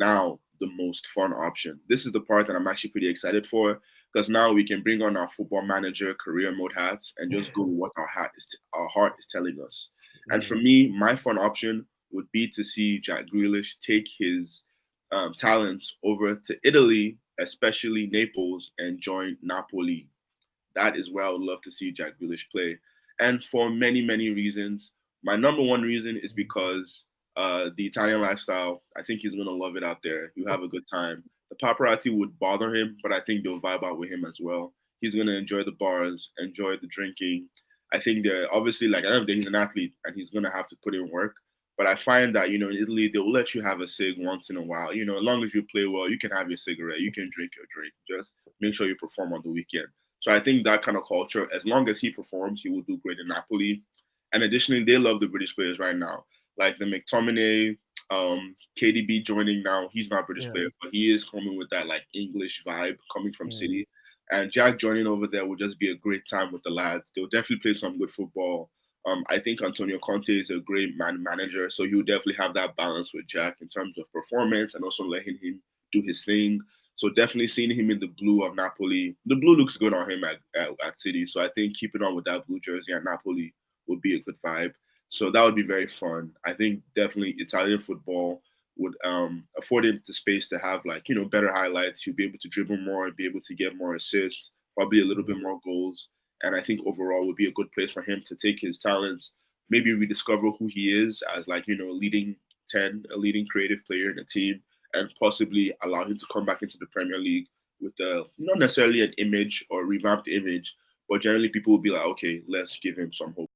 now the most fun option. This is the part that I'm actually pretty excited for because now we can bring on our football manager career mode hats and just go with what our heart is telling us. And for Mm, me, my fun option would be to see Jack Grealish take his talents over to Italy, especially Naples, and join Napoli. That is where I would love to see Jack Grealish play. And for many, many reasons. My number one reason is because the Italian lifestyle, I think he's going to love it out there. You have a good time. The paparazzi would bother him, but I think they'll vibe out with him as well. He's going to enjoy the bars, enjoy the drinking. I think that obviously, like, I don't know, he's an athlete and he's going to have to put in work. But I find that, in Italy, they will let you have a cig once in a while. As long as you play well, you can have your cigarette, you can drink your drink. Just make sure you perform on the weekend. So I think that kind of culture, as long as he performs, he will do great in Napoli. And additionally, they love the British players right now, like the McTominay, KDB joining now. He's not a British yeah. player, but he is coming with that like English vibe coming from Mm, City. And Jack joining over there would just be a great time with the lads. They'll definitely play some good football. I think Antonio Conte is a great manager, so he'll definitely have that balance with Jack in terms of performance and also letting him do his thing. So definitely seeing him in the blue of Napoli. The blue looks good on him at City. So I think keeping on with that blue jersey at Napoli would be a good vibe. So that would be very fun. I think definitely Italian football would afford him the space to have like, better highlights. He'll be able to dribble more, be able to get more assists, probably a little bit mm, more goals. And I think overall would be a good place for him to take his talents, maybe rediscover who he is as like, a leading 10, a leading creative player in the team, and possibly allow him to come back into the Premier League with not necessarily an image or revamped image, but generally people will be like, okay, let's give him some hope.